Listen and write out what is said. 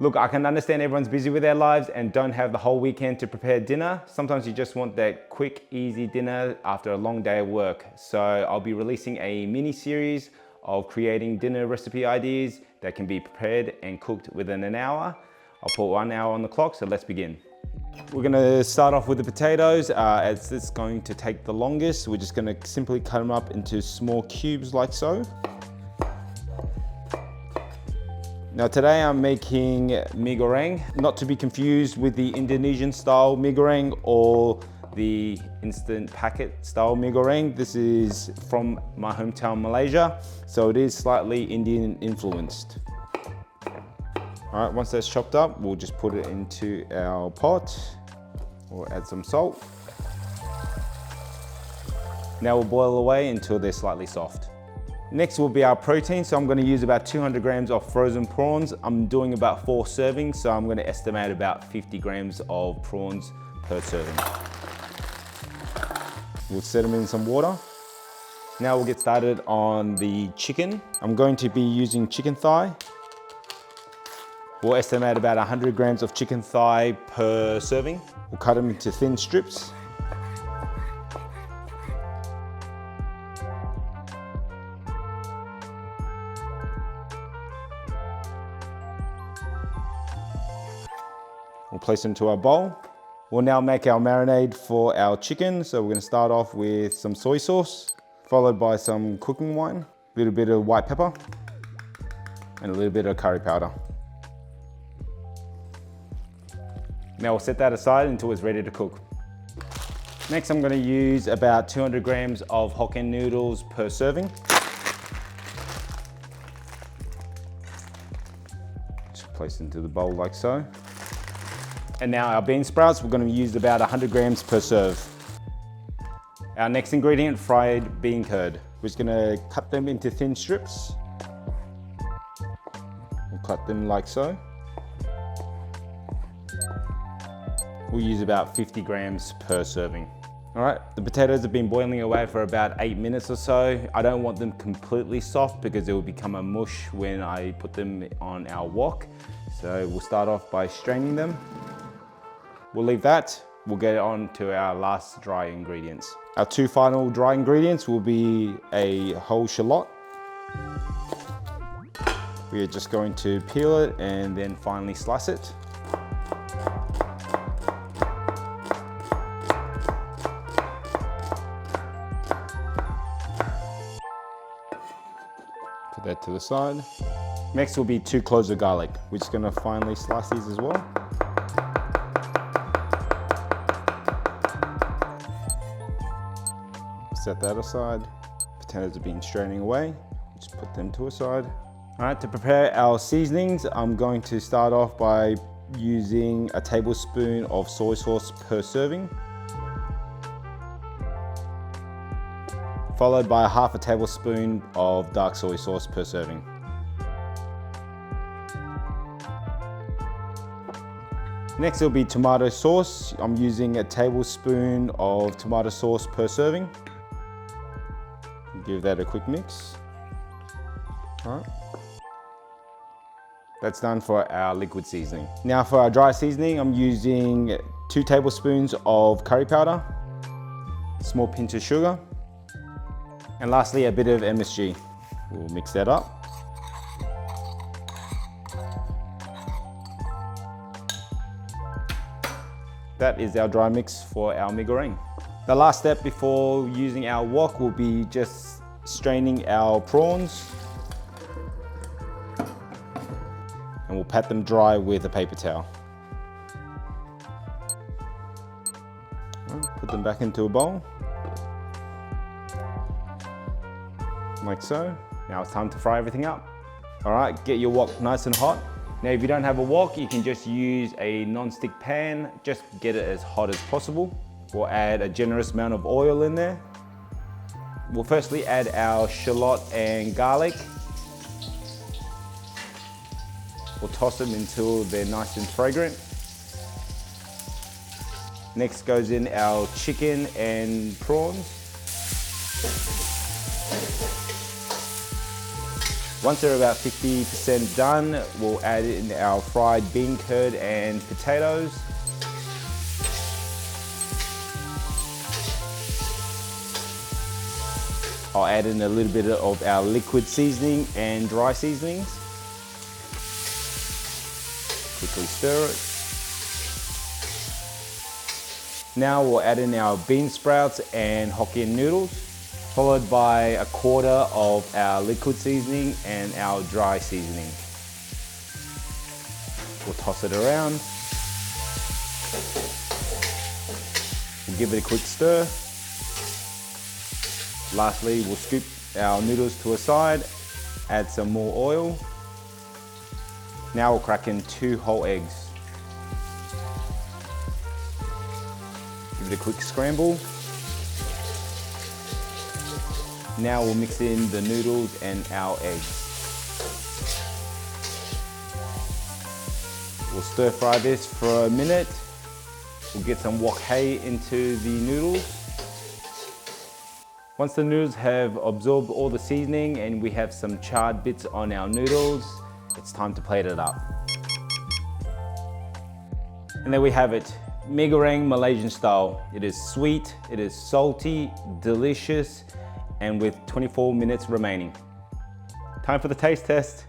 Look, I can understand everyone's busy with their lives and don't have the whole weekend to prepare dinner. Sometimes you just want that quick, easy dinner after a long day of work. So I'll be releasing a mini series of creating dinner recipe ideas that can be prepared and cooked within an hour. I'll put 1 hour on the clock, so let's begin. We're gonna start off with the potatoes. As it's going to take the longest, we're just gonna simply cut them up into small cubes like so. Now today I'm making Mee Goreng, not to be confused with the Indonesian style Mee Goreng or the instant packet style Mee Goreng. This is from my hometown Malaysia, so it is slightly Indian influenced. All right, once that's chopped up, we'll just put it into our pot. We'll add some salt. Now we'll boil away until they're slightly soft. Next will be our protein. So I'm gonna use about 200 grams of frozen prawns. I'm doing about 4 servings, so I'm gonna estimate about 50 grams of prawns per serving. We'll set them in some water. Now we'll get started on the chicken. I'm going to be using chicken thigh. We'll estimate about 100 grams of chicken thigh per serving. We'll cut them into thin strips. We'll place them into our bowl. We'll now make our marinade for our chicken. So we're gonna start off with some soy sauce, followed by some cooking wine, a little bit of white pepper, and a little bit of curry powder. Now we'll set that aside until it's ready to cook. Next, I'm gonna use about 200 grams of Hokkien noodles per serving. Just place into the bowl like so. And now our bean sprouts, we're gonna use about 100 grams per serve. Our next ingredient, fried bean curd. We're just gonna cut them into thin strips. We'll cut them like so. We'll use about 50 grams per serving. All right, the potatoes have been boiling away for about 8 minutes or so. I don't want them completely soft because it will become a mush when I put them on our wok. So we'll start off by straining them. We'll leave that. We'll get on to our last dry ingredients. Our 2 final dry ingredients will be a whole shallot. We are just going to peel it and then finally slice it. Put that to the side. Next will be 2 cloves of garlic. We're just gonna finely slice these as well. Set that aside. Potatoes have been straining away. Just put them to a side. All right, to prepare our seasonings, I'm going to start off by using a tablespoon of soy sauce per serving, followed by half a tablespoon of dark soy sauce per serving. Next will be tomato sauce. I'm using a tablespoon of tomato sauce per serving. Give that a quick mix. All right. That's done for our liquid seasoning. Now for our dry seasoning, I'm using 2 tablespoons of curry powder, a small pinch of sugar, and lastly a bit of MSG. We'll mix that up. That is our dry mix for our Mee Goreng. The last step before using our wok will be just straining our prawns. And we'll pat them dry with a paper towel. Put them back into a bowl. Like so. Now it's time to fry everything up. All right, get your wok nice and hot. Now if you don't have a wok, you can just use a non-stick pan. Just get it as hot as possible. We'll add a generous amount of oil in there. We'll firstly add our shallot and garlic. We'll toss them until they're nice and fragrant. Next goes in our chicken and prawns. Once they're about 50% done, we'll add in our fried bean curd and potatoes. I'll add in a little bit of our liquid seasoning and dry seasonings. Quickly stir it. Now we'll add in our bean sprouts and Hokkien noodles, followed by a quarter of our liquid seasoning and our dry seasoning. We'll toss it around. We'll give it a quick stir. Lastly, we'll scoop our noodles to a side, add some more oil. Now we'll crack in 2 whole eggs. Give it a quick scramble. Now we'll mix in the noodles and our eggs. We'll stir fry this for a minute. We'll get some wok hei into the noodles. Once the noodles have absorbed all the seasoning and we have some charred bits on our noodles, it's time to plate it up. And there we have it, Mee Goreng Malaysian style. It is sweet, it is salty, delicious, and with 24 minutes remaining. Time for the taste test.